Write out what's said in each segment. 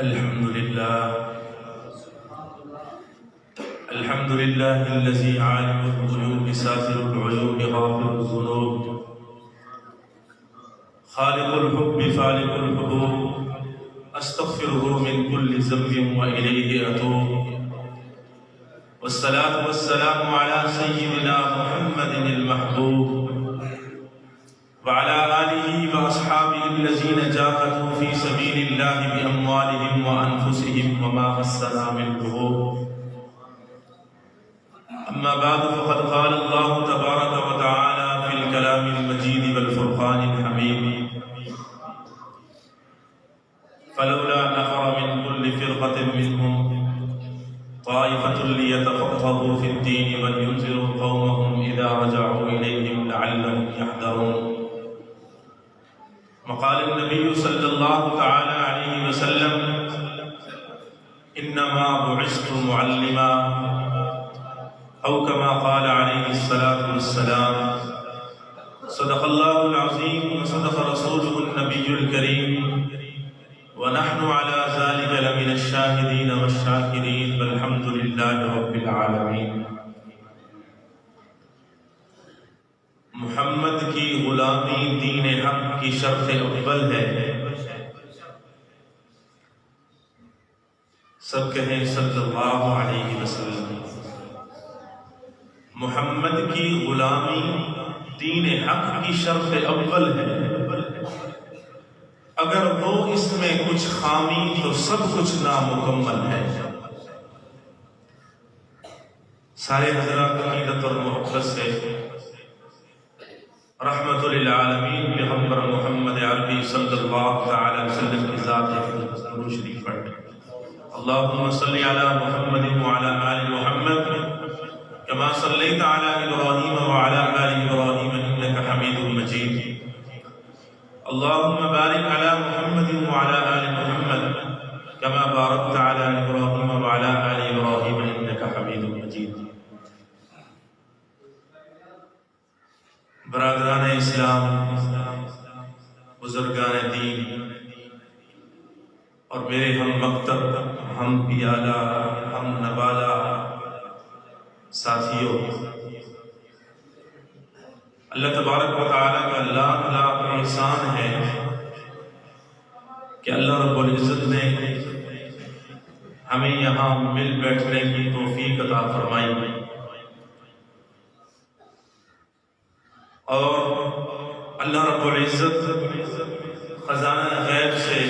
الحمد لله الذي عالم الغيوب ساتر العيوب غافر الذنوب خالق الحب فالق الحبوب استغفره من كل ذنب واليه اتوب والصلاة والسلام على سيدنا محمد المحبوب وعلى آله وأصحابه الذين جاهدوا في سبيل الله بأموالهم وأنفسهم وما مسنا من لغوب. أما بعد فقد قال الله تبارك وتعالى في الكلام المجيد والفرقان الحميد فلولا نفر من كل فرقة منهم طائفة ليتفقهوا في الدين ولينذروا قومهم إذا رجعوا إليهم لعلهم يحذرون. وقال النبي صلى الله تعالى عليه وسلم إنما بعثت معلما أو كما قال عليه الصلاة والسلام. صدق الله العظيم وصدق رسوله النبي الكريم ونحن على ذلك لمن الشاهدين والشاكرين والحمد لله رب العالمين. محمد کی غلامی دین حق کی شرط اول ہے. سب کہیں صلی اللہ علیہ وسلم. محمد کی غلامی دین حق کی شرط اول ہے. اگر ہو اس میں کچھ خامی تو سب کچھ نامکمل ہے. سارے حضرات عقیدت اور محبت سے رحمت للعالمین پیغمبر محمد عربی صلی اللہ تعالی وسلم کی ذات درود شریف پڑھیں. اللہم صلی علی محمد وعلی آل محمد كما صليت على إبراهيم وعلى آل إبراهيم إنك حميد مجيد. اللهم بارك على محمد وعلى آل محمد كما باركت على إبراهيم وعلى آل إبراهيم إنك حميد مجيد. برادران اسلام، بزرگان دین اور میرے ہم مکتب، ہم پیالہ، ہم نوالہ ساتھیوں، اللہ تبارک و تعالیٰ کا لاکھ لاکھ احسان ہے کہ اللہ رب العزت نے ہمیں یہاں مل بیٹھنے کی توفیق عطا فرمائی اور اللہ رب العزت خزانہ غیب سے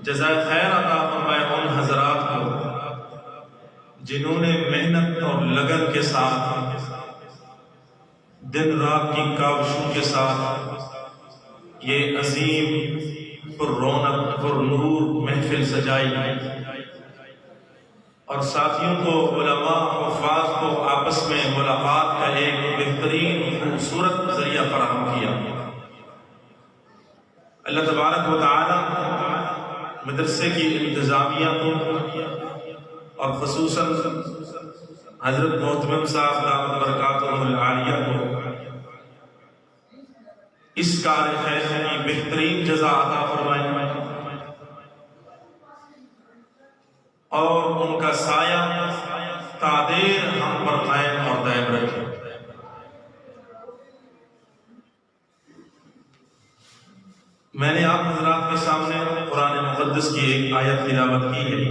جزائے خیر عطا فرمائے ان حضرات کو جنہوں نے محنت اور لگن کے ساتھ دن رات کی کاوشوں کے ساتھ یہ عظیم پر رونق پر نور محفل سجائی اور ساتھیوں کو، علماء حفاظ کو آپس میں ملاقات کا ایک بہترین خوبصورت ذریعہ فراہم کیا. اللہ تبارک و تعالی مدرسے کی انتظامیہ کو اور خصوصاً حضرت محتمم صاحب دامت برکاتہم العالیہ کو اس کار خیر کی بہترین جزا عطا فرمائے اور ان کا سایہ تادیر ہم پر قائم اور دائم رکھے. میں نے آپ حضرات کے سامنے قرآن مقدس کی ایک آیت تلاوت کی ہے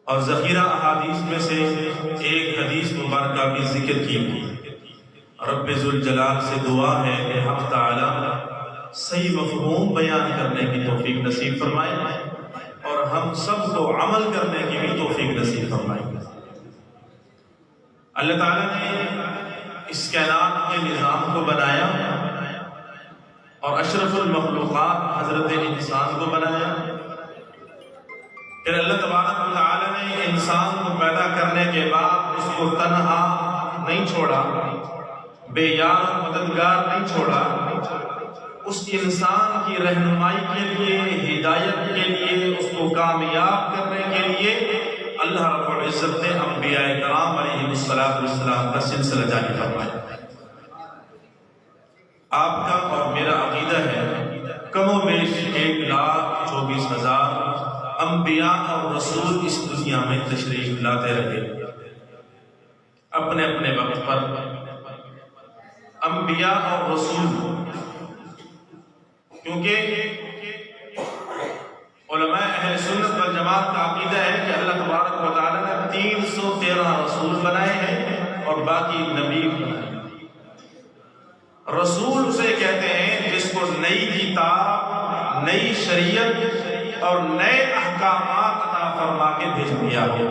اور ذخیرہ احادیث میں سے ایک حدیث مبارکہ بھی ذکر کی. رب ذوالجلال سے دعا ہے کہ حق تعالی صحیح مفہوم بیان کرنے کی توفیق نصیب فرمائے اور ہم سب کو عمل کرنے کی بھی توفیق نصیب فرمائے. اللہ تعالیٰ نے اس کائنات کے نظام کو بنایا اور اشرف المخلوقات حضرت انسان کو بنایا. پھر اللہ تبارک و تعالی نے انسان کو پیدا کرنے کے بعد اس کو تنہا نہیں چھوڑا، بے یار مددگار نہیں چھوڑا. اس انسان کی رہنمائی کے لیے، ہدایت کے لیے، اس کو کامیاب کرنے کے لیے اللہ رب العزت نے انبیاء کرام علیہ السلام کا سلسلہ جاری فرمایا. آپ کا اور میرا عقیدہ ہے کم و بیش 1,64,000 انبیاء اور رسول اس دنیا میں تشریف لاتے رہے اپنے اپنے وقت پر. انبیاء اور رسول، کیونکہ علماء اہل سنت والجماعت کا عقیدہ ہے کہ اللہ تبارک و تعالیٰ نے 313 رسول بنائے ہیں اور باقی نبی بنائے ہیں. رسول اسے کہتے ہیں جس کو نئی کتاب، نئی شریعت اور نئے احکامات عطا فرما کے بھیج دیا ہو.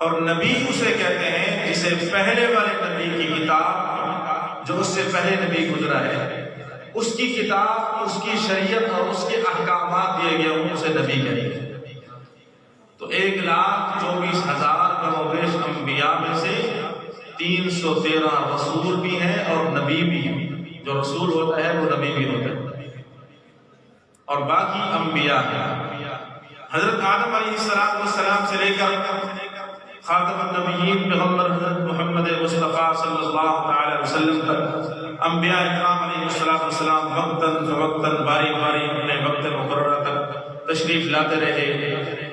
اور نبی اسے کہتے ہیں جسے پہلے والے نبی کی کتاب، جو اس سے پہلے نبی گزرا ہے، اس کی کتاب، اس کی شریعت اور اس کے احکامات دیے گئے ہوں، اسے نبی کہیں گے. تو 1,24,000 کم و بیش انبیاء میں سے 313 رسول بھی ہیں اور نبی بھی ہیں. جو رسول ہوتا ہے وہ نبی بھی ہوتا ہے، اور باقی انبیاء ہیں. حضرت آدم علیہ السلام سے لے کر خاتم النبیین پیغمبر حضرت محمد مصطفیٰ صلی اللہ تعالی وسلم تک انبیاء اکرام علیہ السلام وقتاً فوقتاً، باری باری اپنے وقت مقررہ تک تشریف لاتے رہے،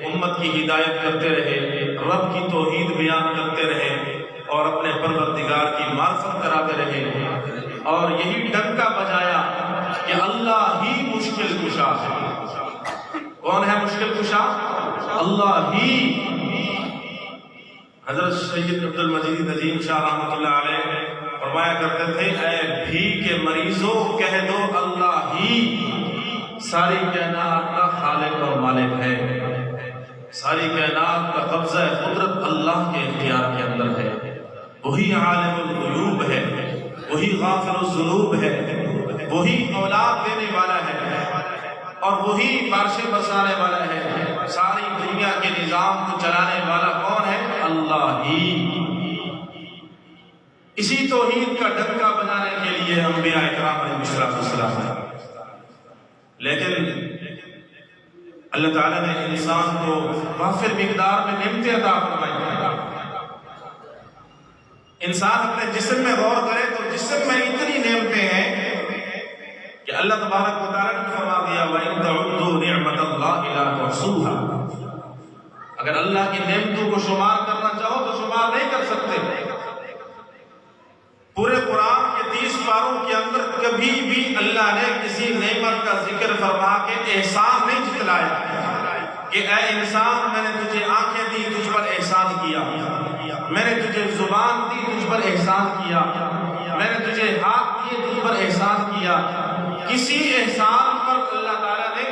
امت کی ہدایت کرتے رہے، رب کی توحید بیان کرتے رہے اور اپنے پروردگار کی معرفت کراتے رہے. اور یہی ڈنکا بجایا کہ اللہ ہی مشکل کشا ہے. کون ہے مشکل کشا؟ اللہ ہی. حضرت سید عبد المجید نظیم شاہ رحمۃ اللہ علیہ فرمایا کرتے تھے، اے بھی کے مریضوں کہہ دو اللہ ہی ساری کائنات کا خالق اور مالک ہے. ساری کائنات کا قبضہ قدرت اللہ کے اختیار کے اندر ہے. وہی عالم الغیوب ہے، وہی غافر الذنوب ہے، وہی اولاد دینے والا ہے اور وہی بارشیں برسانے والا ہے. ساری دنیا کے نظام کو چلانے والا کون ہے؟ اللہ ہی. اسی توحید کا ڈنکا بجانے کے لیے انبیاء اکرام علیہ السلام ہے. لیکن اللہ تعالیٰ نے انسان کو وافر مقدار میں نعمتیں عطا فرمائی ہیں. انسان اپنے جسم میں غور کرے تو جسم میں اتنی نعمتیں ہیں کہ اللہ تبارک و تعالیٰ نے فرما دیا وَإِن تَعُدُّوا نِعْمَةَ اللَّهِ لَا تُحْصُوهَا. اگر اللہ کی نعمتوں کو شمار کرنا چاہو تو شمار نہیں کر سکتے. پورے قرآن کے 30 پاروں کے اندر کبھی بھی اللہ نے کسی نعمت کا ذکر فرما کے احسان نہیں جتلایا کہ اے انسان میں نے تجھے آنکھیں دی، تجھ پر احسان کیا، میں نے تجھے زبان دی، تجھ پر احسان کیا، میں نے تجھے ہاتھ دیے، تجھ پر احسان کیا. کسی احسان پر اللہ تعالیٰ نے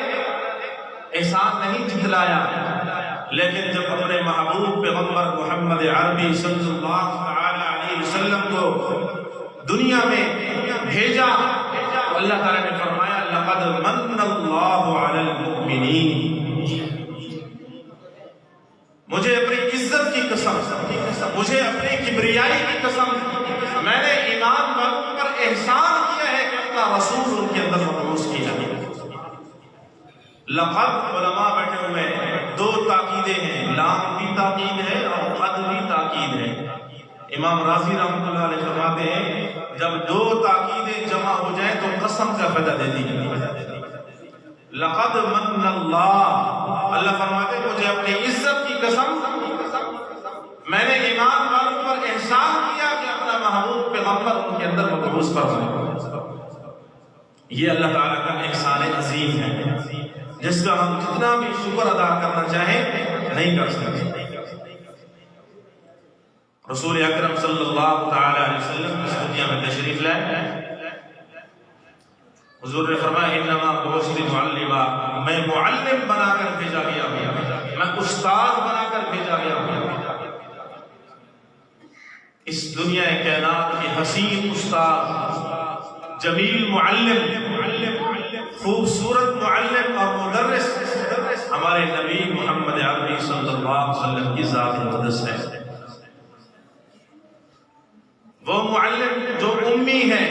احسان نہیں جتلایا. لیکن جب اپنے محبوب پیغمبر محمد عربی صلی اللہ علیہ وسلم کو دنیا میں بھیجا تو اللہ تعالیٰ نے فرمایا لقد من اللہ علی المؤمنین. مجھے اپنی عزت کی قسم، مجھے اپنی کبریائی کی قسم، میں نے ایمان والوں پر احسان کیا ہے کہ اپنا رسول ان کے اندر مبعوث کیا ہے. لقد علماء بیٹھے ہوئے ہیں، 2 تاکیدیں ہیں، لام بھی تاکید ہے اور قد بھی تاکید ہے. امام راضی رحمۃ اللہ علیہ فرماتے ہیں جب 2 تاکیدیں جمع ہو جائیں تو قسم کا فائدہ دیتی ہے. لقد من اللہ فرماتے ہیں مجھے اپنی عزت کی قسم، میں نے ایمان والوں پر احسان کیا کہ اپنا محبوب پیغمبر ان کے اندر مبعوث فرمائے. یہ اللہ تعالیٰ کا احسان عظیم ہے جس کا ہم جتنا بھی شکر ادا کرنا چاہیں نہیں کر سکتے. رسول اکرم صلی اللہ تعالی علیہ وسلم اس دنیا میں تشریف لائے. حضور نے فرمایا انما بعثت معلما، میں معلم بنا کر بھیجا گیا ہوں، میں استاد بنا کر بھیجا گیا ہوں. اس دنیا کائنات کے حسین استاد، جمیل معلم، خوبصورت معلم اور مدرس ہمارے نبی محمد عربی صلی اللہ علیہ وسلم کی ذات مقدس ہے. وہ معلم جو امی ہے،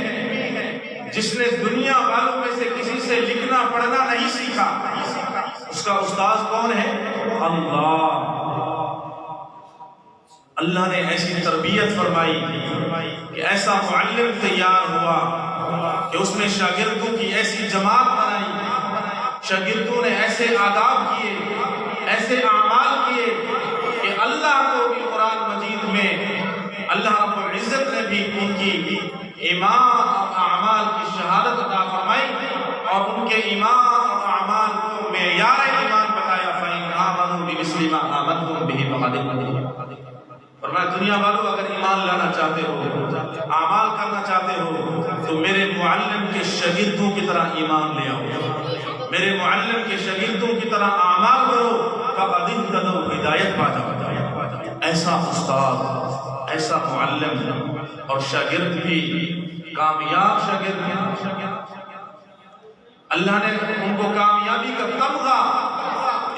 جس نے دنیا والوں میں سے کسی سے لکھنا پڑھنا نہیں سیکھا، اس کا استاذ کون ہے؟ اللہ. اللہ نے ایسی تربیت فرمائی کہ ایسا معلم تیار ہوا کہ اس نے شاگردوں کی ایسی جماعت بنائی، شاگردوں نے ایسے آداب کیے ایسے اعمال کیے کہ اللہ کو بھی قرآن مجید میں اللہ رب العزت نے بھی ان کی ایمان اور اعمال کی شہادت عطا فرمائی اور ان کے ایمان اور اعمال کو معیار ایمان بتایا۔ فَإِنْ آمَنُوا بِمِثْلِ مَا آمَنْتُمْ بِهِ فَقَدِ اهْتَدَوْا۔ فرمایا دنیا والوں اگر ایمان لانا چاہتے ہو، اعمال کرنا چاہتے ہو تو میرے معلم کے شاگردوں کی طرح ایمان لے آؤ، میرے معلم کے شاگردوں کی طرح اعمال کرو، فَقَدِ اهْتَدَوْا، ہدایت پا جاؤ۔ ایسا استاد، ایسا معلم اور شاگرد بھی کامیاب شاگرد ہیں۔ اللہ نے ان کو کامیابی کا تمغہ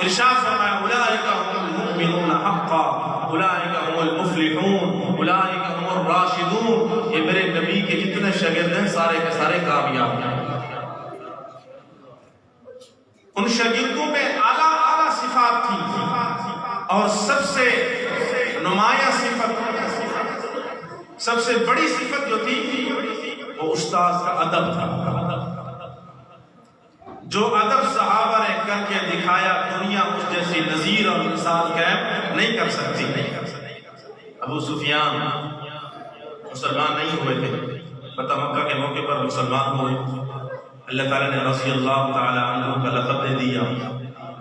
ارشاد فرمایا، اولئک هم المؤمنون حقا اولئک هم المفلحون اولئک هم الراشدون۔ یہ میرے نبی کے جتنے شاگرد ہیں سارے کے سارے کامیاب ہیں۔ ان شاگردوں میں اعلیٰ اعلیٰ صفات تھی اور سب سے نمایاں صفت، سب سے بڑی صفت جو تھی وہ استاد کا ادب تھا۔ جو ادب صحابہ نے کر کے دکھایا دنیا اس جیسی نظیر اور مثال قائم نہیں کر سکتی۔ ابو سفیان مسلمان نہیں ہوئے تھے، فتح مکہ کے موقع پر مسلمان ہوئے، اللہ تعالیٰ نے رضی اللہ تعالیٰ عنہ کا لقب دے دیا۔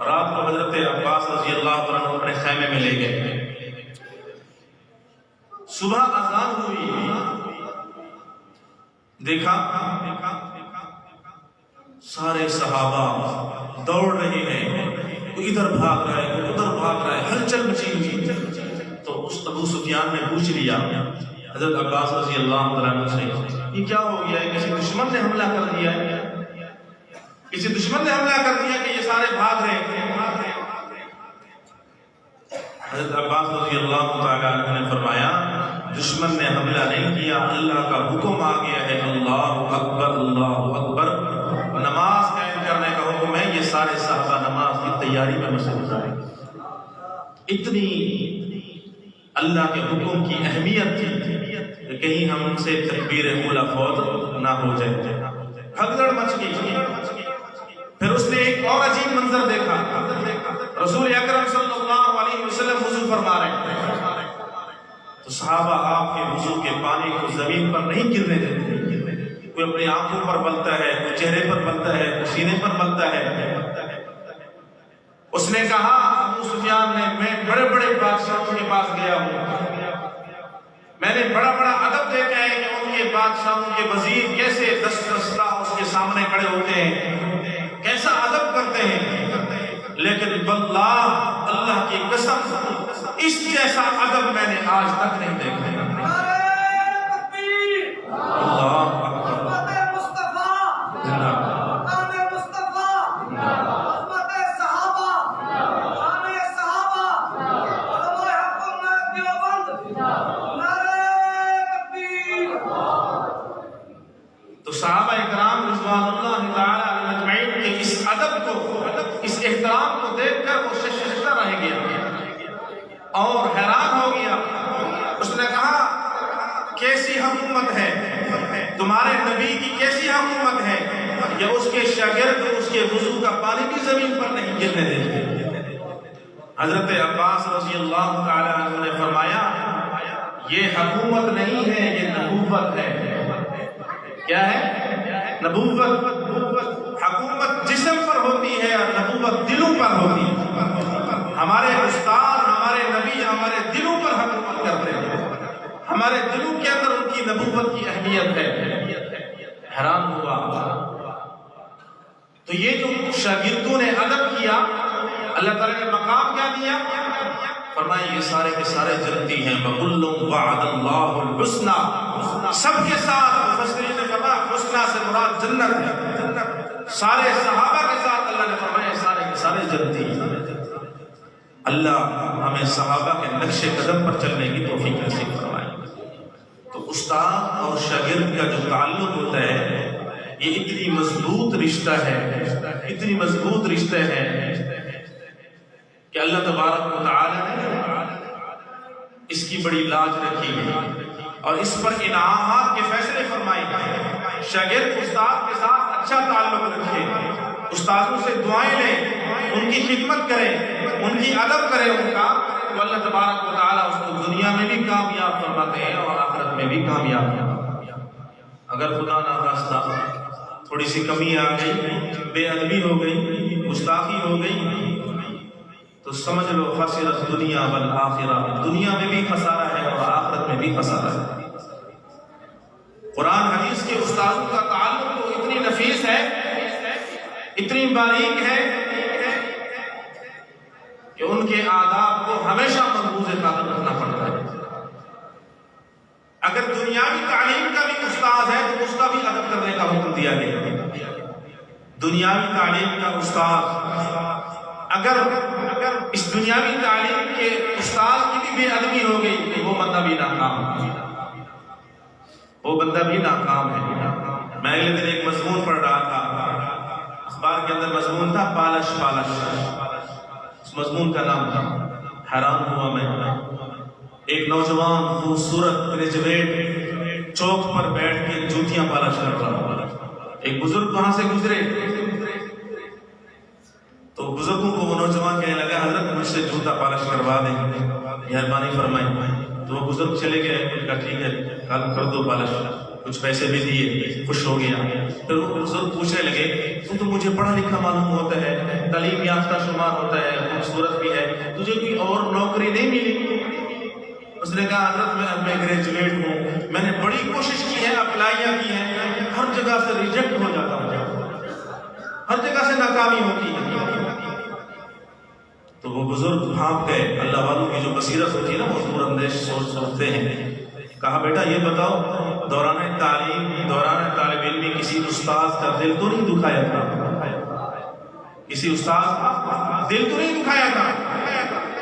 رات کو حضرت عباس رضی اللہ عنہ اپنے خیمے میں لے گئے، صبح اذان ہوئی، دیکھا سارے صحابہ دوڑ رہے ہیں، کوئی ادھر بھاگ رہا ہے کوئی ادھر بھاگ رہا ہے، ہلچل مچی ہوئی۔ تو اس ابو سفیان نے پوچھ لیا حضرت عباس رضی اللہ عنہ سے، یہ کیا ہو گیا ہے؟ کسی دشمن نے حملہ کر دیا ہے؟ کسی دشمن نے حملہ کر دیا کہ یہ سارے بھاگ رہے ہیں؟ حضرت عباس رضی اللہ تعالیٰ عنہ نے فرمایا، دشمن نے حملہ نہیں کیا، اللہ کا حکم آ گیا ہے، اللہ اکبر اللہ اکبر، نماز قائم کرنے کا حکم ہے۔ یہ سارے صحابہ نماز کی تیاری میں مصروف ہیں۔ اتنی اللہ کے حکم کی اہمیت تھی کہ کہیں ہم سے تکبیر اولا فوت نہ ہو جائے۔ بھگدڑ مچ گئی۔ پھر اس نے ایک اور عجیب منظر دیکھا، رسول اکرم صلی اللہ علیہ وسلم وضو فرما رہے ہیں، تو صحابہ آپ کے وضو کے پانی کو زمین پر نہیں گرنے دیتے، کوئی اپنی آنکھوں پر ملتا ہے، کوئی چہرے پر ملتا ہے، کوئی سینے پر ملتا ہے۔ اس نے کہا ابو سفیان نے، میں بڑے بڑے بادشاہوں کے پاس گیا ہوں، میں نے بڑا بڑا ادب دیکھا ہے کہ ان کے بادشاہوں کے وزیر کیسے دست دستہ اس کے سامنے کھڑے ہوتے ہیں، کیسا ادب کرتے ہیں، لیکن واللہ اللہ کی قسم اس جیسا ادب میں نے آج تک نہیں دیکھا۔ اللہ تو صحابہ اکرام رضوان اللہ تعالی علیہم اجمعین کے اس ادب کو، اس احترام کو دیکھ کر وہ ششدر رہ گیا اور حیران ہو گیا۔ اس نے کہا کیسی حکومت ہے تمہارے نبی کی، کیسی حکومت ہے کہ اس کے شاگرد اس کے وضو کا پانی بھی زمین پر نہیں گرنے دیتے۔ حضرت عباس رضی اللہ تعالی عنہ نے فرمایا یہ حکومت نہیں ہے، یہ نبوت ہے۔ کیا ہے؟ نبوت۔ حکومت جسم پر ہوتی ہے اور نبوت دلوں پر ہوتی ہے۔ ہمارے استاد، ہمارے نبی ہمارے دلوں پر حکومت کرتے ہیں، ہمارے دلوں کے اندر ان کی نبوت کی اہمیت ہے۔ حیران ہوا۔ تو یہ جو شاگردوں نے ادب کیا، اللہ تعالیٰ نے مقام کیا دیا؟ فرمایا یہ سارے کے سارے جنتی ہیں، وَكُلٌّ وَعَدَ اللَّهُ الْحُسْنَى، سب کے ساتھ مفسرین نے فرمایا حسنہ سے مراد جنت ہے۔ سارے صحابہ کے ساتھ اللہ نے فرمایا سارے کے سارے جنتی ہیں۔ اللہ ہمیں صحابہ کے نقش قدم پر چلنے کی توفیق نصیب فرمائے۔ تو استاد اور شاگرد کا جو تعلق ہوتا ہے یہ اتنی مضبوط رشتہ ہے، اتنی مضبوط رشتہ ہے کہ اللہ تبارک و تعالی نے اس کی بڑی لاج رکھی ہے اور اس پر انعامات کے فیصلے فرمائے۔ شاگرد استاد کے ساتھ اچھا تعلق رکھے، استاذوں سے دعائیں لیں، ان کی خدمت کریں، ان کی ادب کریں ان کا، تو اللہ تبارک و تعالیٰ اس کو دنیا میں بھی کامیاب فرماتے ہیں اور آخرت میں بھی کامیاب ہیں۔ اگر خدا نخواستہ تھوڑی سی کمی آ گئی، بے ادبی ہو گئی، گستاخی ہو گئی، تو سمجھ لو خسرت دنیا والآخرہ، دنیا میں بھی خسارہ ہے اور آخرت میں بھی خسارہ ہے۔ قرآن حدیث کے استاذوں کا تعلق تو اتنی نفیس ہے، اتنی باریک ہے کہ ان کے آداب کو ہمیشہ محفوظ خاطر رکھنا پڑتا ہے۔ اگر دنیاوی تعلیم کا بھی استاد ہے تو اس کا بھی ادب کرنے کا حکم دیا گیا۔ دنیاوی تعلیم کا استاد اگر اس دنیاوی تعلیم کے استاد کی بھی بے ادبی ہو گئی تو وہ بندہ بھی ناکام ہے، وہ بندہ بھی ناکام ہے۔ میں اگلے دن ایک مضمون پڑھ رہا تھا، اخبار کے اندر مضمون تھا پالش پالش، اس مضمون کا نام تھا۔ حیران ہوا میں، ایک نوجوان خوبصورت گریجویٹ چوک پر بیٹھ کے جوتیاں پالش کر رہا، ایک بزرگ وہاں سے گزرے تو بزرگوں کو وہ نوجوان کہنے لگا حضرت مجھ سے جوتا پالش کروا دیں، مہربانی فرمائیں۔ تو وہ بزرگ چلے گئے، ان کا ٹھیک ہے کل کر دو پالش، کچھ پیسے بھی دیے، خوش ہو گیا۔ پھر وہ بزرگ پوچھنے لگے تو مجھے پڑھا لکھا معلوم ہوتا ہے، تعلیم یافتہ شمار ہوتا ہے، خوبصورت بھی ہے، تجھے کوئی اور نوکری نہیں ملی؟ اس نے کہا حضرت میں گریجویٹ ہوں، میں نے بڑی کوشش کی ہے، اپلائیاں کی ہیں، ہر جگہ سے ریجیکٹ ہو جاتا ہوں، ہر جگہ سے ناکامی ہوتی ہے۔ تو وہ بزرگ بھانپ گئے، اللہ والوں کی جو بصیرت ہوتی ہے نا وہ دور اندیش سوچتے ہیں۔ کہا بیٹا یہ بتاؤ دوران تعلیم، دوران طالب علمی کسی استاد کا دل تو نہیں دکھایا تھا؟ کسی استاد کا دل تو نہیں دکھایا تھا؟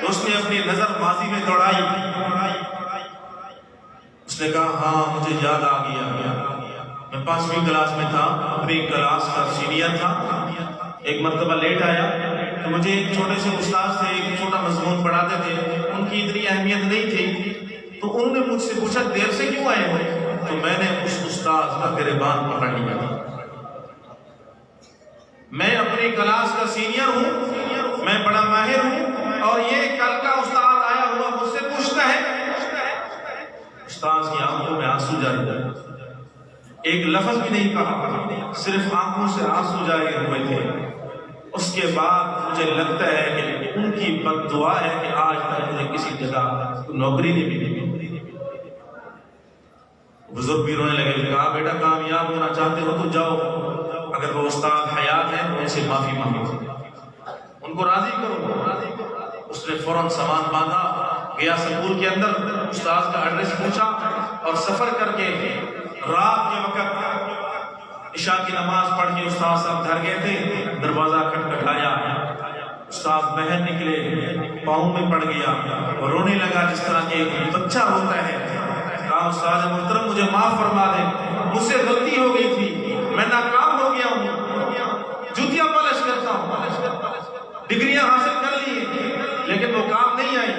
تو اس نے اپنی نظر ماضی میں دوڑائی، اس نے کہا ہاں مجھے یاد آ گیا، میں 5ویں کلاس میں تھا، اپنی کلاس کا سینئر تھا، ایک مرتبہ لیٹ آیا تو مجھے ایک چھوٹے سے استاد سے ایک چھوٹا مضمون پڑھاتے تھے، ان کی اتنی اہمیت نہیں تھی، تو انہوں نے مجھ سے پوچھا دیر سے کیوں آئے ہو؟ تو میں نے اس استاد کا گریبان پکڑ لیا، میں اپنی کلاس کا سینئر ہوں، میں بڑا ماہر ہوں، اور یہ کل کا استاد آیا ہوا مجھ سے پوچھتا ہے۔ استاد کی آنکھوں میں آنسو جاری تھے، ایک لفظ بھی نہیں کہا، صرف آنکھوں سے آنسو جاری ہوئے تھے۔ اس کے بعد مجھے لگتا ہے کہ ان کی بد دعا ہے کہ آج تک مجھے کسی جگہ نوکری نہیں ملی۔ بزرگ بھی رونے لگے، کہا بیٹا کامیاب ہونا چاہتے ہو تو جاؤ، اگر وہ استاد حیات ہیں تو ان سے معافی مانگو، ان کو راضی کرو۔ اس نے فوراً سامان باندھا، گیا سکول کے اندر، استاد کا ایڈریس پوچھا اور سفر کر کے رات کے وقت عشاء کی نماز پڑھ کے استاد صاحب گھر گئے تھے، دروازہ کھٹکھٹایا، استاد باہر نکلے، پاؤں میں پڑ گیا اور رونے لگا جس طرح کہ ایک بچہ روتا ہے۔ کہا استاد محترم مجھے معاف فرما دیں، مجھ سے غلطی ہو گئی تھی، میں ناکام ہو گیا ہوں، جوتیاں پالش کرتا ہوں، ڈگریاں حاصل کر لی لیکن وہ کام نہیں آئی،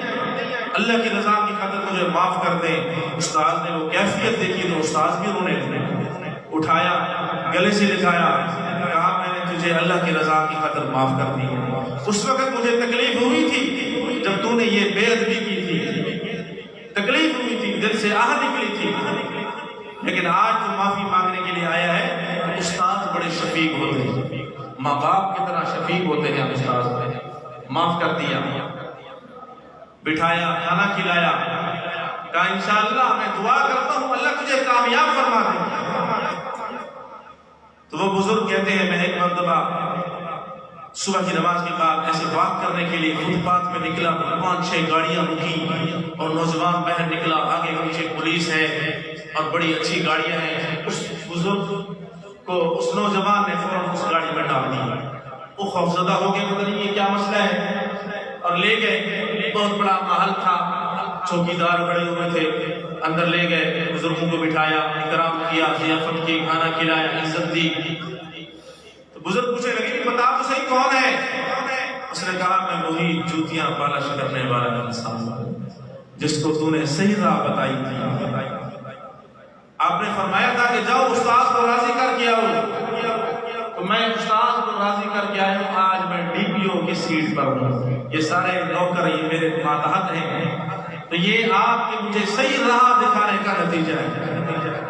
اللہ کی رضا کی خاطر مجھے معاف کر دیں۔ استاد نے وہ کیفیت دیکھی تو استاد بھی رونے لگے، اٹھایا، گلے سے لگایا، کہا میں نے تجھے اللہ کی رضا کی خاطر معاف کر دی، اس وقت مجھے تکلیف ہوئی تھی جب تو نے یہ بے ادبی کی تھی، تکلیف ہوئی تھی، دل سے آہ نکلی تھی، لیکن آج تو معافی مانگنے کے لیے آیا ہے۔ استاد بڑے شفیق ہوتے ہیں، ماں باپ کی طرح شفیق ہوتے ہیں، استاد معاف کر دیا، بٹھایا، کھانا کھلایا، کہا انشاءاللہ میں دعا کرتا ہوں اللہ تجھے کامیاب فرما دے۔ تو وہ بزرگ کہتے ہیں میں ایک مرتبہ صبح کی نماز کے بعد ایسے واک کرنے کے لیے فٹ پاتھ میں نکلا، 5-6 گاڑیاں رکی اور نوجوان باہر نکلا، آگے پیچھے پولیس ہے اور بڑی اچھی گاڑیاں ہیں۔ اس بزرگ کو اس نوجوان نے فوراً اس گاڑی میں ڈال دیا، وہ خوفزدہ ہو گئے، پتہ نہیں یہ کیا مسئلہ ہے، اور لے گئے۔ بہت بڑا محل تھا، چوکیدار کھڑے ہوئے تھے، اندر لے گئے، بزرگوں کو بٹھایا، اکرام کیا، ضیافت کی، کھانا کھلایا، عزت دی۔ تو بزرگ پوچھنے لگے کہ بتا تو صحیح کون ہے؟ اس نے کہا میں وہی جوتیاں پالش کرنے والا انسان جس کو تو نے صحیح راہ بتائی تھی۔ آپ نے فرمایا تھا کہ جاؤ استاد کو راضی کر کے آؤ، تو میں استاد کو راضی کر کے آیا ہوں، آج میں ڈی پی او کی سیٹ پر ہوں، یہ سارے نوکر یہ میرے ماتحت ہیں، تو یہ آپ کے مجھے صحیح راہ دکھانے کا نتیجہ ہے۔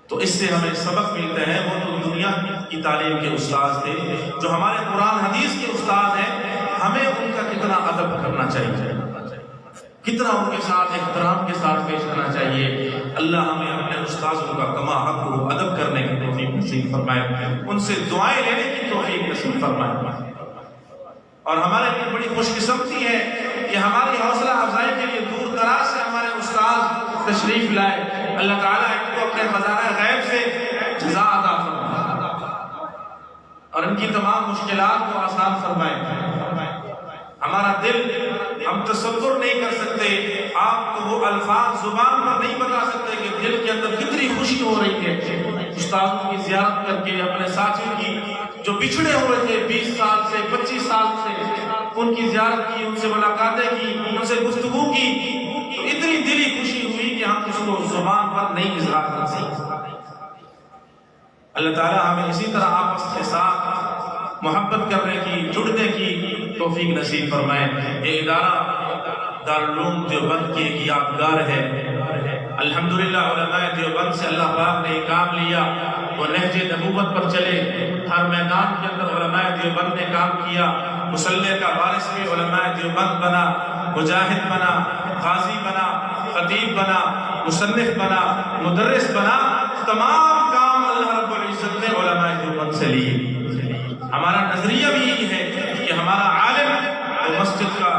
تو اس سے ہمیں سبق ملتا ہے، وہ تو دنیا کی تعلیم کے استاد تھے، جو ہمارے قرآن حدیث کے استاد ہیں، ہمیں ان کا کتنا ادب کرنا چاہیے، کتنا ان کے ساتھ احترام کے ساتھ پیش کرنا چاہیے۔ اللہ ہمیں اپنے استاذوں کا کما حق و ادب کرنے کی توفیق نصیب فرمائے، ان سے دعائیں لینے کی توفیق نصیب فرمائے۔ اور ہمارے لیے بڑی خوش قسمتی ہے کہ ہماری حوصلہ افزائی کے لیے دور دراز سے ہمارے استاد تشریف لائے۔ اللہ تعالیٰ ان کو اپنے خزانہ غیب سے جزا عطا فرمائے اور ان کی تمام مشکلات کو آسان فرمائے۔ ہمارا دل ہم تصور نہیں کر سکتے، آپ کو وہ الفاظ زبان پر نہیں بتا سکتے کہ دل کے اندر کتنی خوشی ہو رہی ہے استادوں کی زیارت کر کے، اپنے ساتھیوں کی جو بچھڑے ہوئے تھے 20 سال سے 25 سال سے، ان کی زیارت کی، ان سے ملاقاتیں کی، ان سے گفتگو کی، تو اتنی دلی خوشی ہوئی کہ ہم اس کو زبان پر نہیں اظہار کر سکتے۔ اللہ تعالیٰ ہمیں اسی طرح آپس کے ساتھ محبت کرنے کی، جڑنے کی توفیق نصیب فرمائے۔ یہ ادارہ دارالعلوم دیوبند کی ایک یادگار ہے۔ الحمدللہ علماء دیوبند سے اللہ پاک نے کام لیا، وہ نہج نبوت پر چلے، ہر میدان کے اندر علماء دیوبند نے کام کیا، مصلح کا وارث بھی علماء دیوبند بنا، مجاہد بنا، قاضی بنا، خطیب بنا، مصنف بنا، مدرس بنا، تمام کام اللہ رب العزت نے علماء دیوبند سے لیے۔ ہمارا نظریہ بھی یہی ہے کہ ہمارا عالم وہ مسجد کا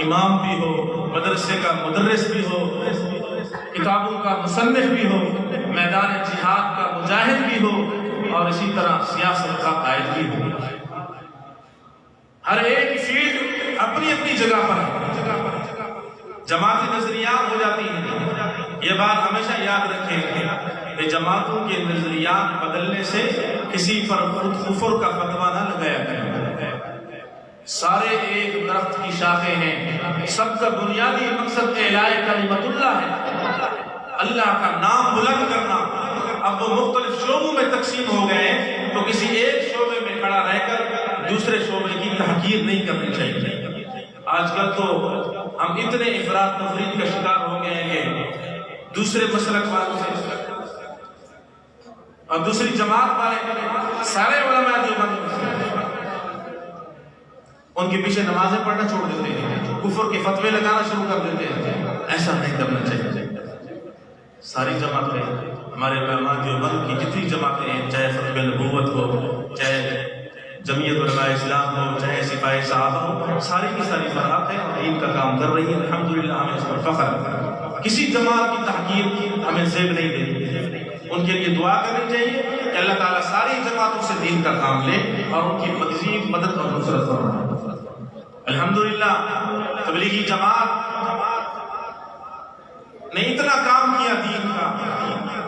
امام بھی ہو، مدرسے کا مدرس بھی ہو، کتابوں کا مصنف بھی ہو، میدان جہاد کا مجاہد بھی ہو، اور اسی طرح سیاست کا قائد بھی ہو۔ ہر ایک فیلڈ اپنی اپنی جگہ پر ہے، جماعتی نظریات ہو جاتی ہیں۔ یہ بات ہمیشہ یاد رکھیں کہ جماعتوں کے نظریات بدلنے سے کسی پر کفر کا فتویٰ نہ لگایا کریں۔ سارے ایک درخت کی شاخیں ہیں، سب کا بنیادی مقصد اعلاء کلمت اللہ ہے، اللہ کا نام بلند کرنا۔ اب وہ مختلف شعبوں میں تقسیم ہو گئے ہیں، تو کسی ایک شعبے میں کھڑا رہ کر دوسرے شعبے کی تحقیر نہیں کرنی چاہیے۔ آج کل تو ہم اتنے افراد تفرید کا شکار ہو گئے ہیں کہ دوسرے مسلک والوں سے اور دوسری جماعت والے سارے علماء دیوبند ان کے پیچھے نمازیں پڑھنا چھوڑ دیتے ہیں، کفر کے فتوے لگانا شروع کر دیتے ہیں۔ ایسا نہیں کرنا چاہیے۔ ساری جماعتیں، ہمارے علماء دیوبند کی جتنی جماعتیں ہیں، چاہے فتوی نبوت ہو، چاہے جمعیت علماء اسلام ہو، چاہے سپاہی صحابہ ہو، ساری کی ساری برحق ہے اور دین کا کام کر رہی ہے۔ الحمدللہ ہمیں اس پر فخر ہے۔ کسی جماعت کی تحقیر ہمیں زیب نہیں دینی، ان کے لیے دعا کرنی چاہیے کہ اللہ تعالیٰ ساری جماعتوں سے دین کا کام لے اور ان کی مزید مدد اور نصرت فرمائے۔ الحمدللہ تبلیغی جماعت نے اتنا کام کیا دین کا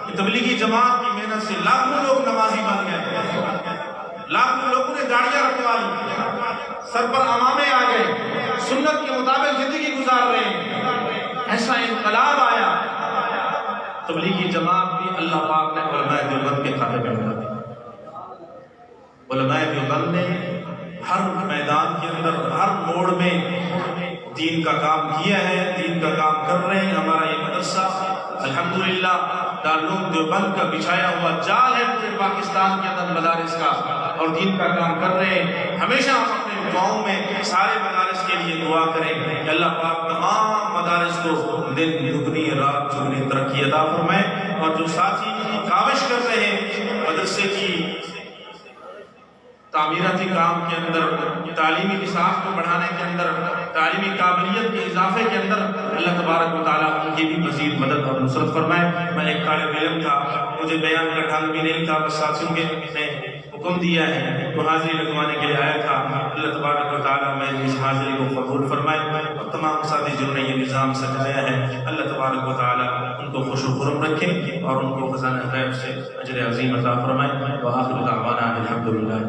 کہ تبلیغی جماعت کی محنت سے لاکھوں لوگ نمازی بن گئے، لاکھوں لوگوں نے گاڑیاں رکھوا لی، سر پر عمامے آ گئے، سنت کے مطابق زندگی گزار رہے ہیں۔ ایسا انقلاب آیا۔ تبلیغی جماعت بھی اللہ پاک نے علماء دیوبند کے کھاتے میں ڈالا۔ علماء دیوبند نے ہر میدان کے اندر، ہر موڑ میں دین کا کام کیا ہے، دین کا کام کر رہے ہیں۔ ہمارا یہ مدرسہ الحمدللہ دارالعلوم دیوبند کا بچھایا ہوا جال ہے پورے پاکستان کے اندر مدارس کا، اور دین کا کام کر رہے ہیں۔ ہمیشہ ہم اپنے دعاؤں میں سارے مدارس کے لیے دعا کریں کہ اللہ پاک تمام مدارس کو دن دگنی رات چگنی ترقی عطا فرمائے، اور جو ساتھی کاوش کر رہے ہیں مدرسے کی تعمیراتی کام کے اندر، تعلیمی نصاب کو بڑھانے کے اندر، تعلیمی قابلیت کے اضافے کے اندر، اللہ تبارک و تعالیٰ ان کی بھی مزید مدد اور نصرت فرمائے۔ میں ایک طالب علم تھا، مجھے بیان کا ڈھنگ بھی نہیں تھا، بس ساتھیوں کے نے حکم دیا ہے تو حاضری لگوانے کے لیے آیا تھا۔ اللہ تبارک و تعالیٰ میں اس حاضری کو قبول فرمائے، اور تمام ساتھی جنہوں نے یہ نظام سجایا ہے اللہ تبارک و تعالیٰ ان کو خوش و خرم رکھے اور ان کو خزانہ غیب سے اجر عظیم عطا فرمائے۔ وآخر دعوانا الحمدللہ۔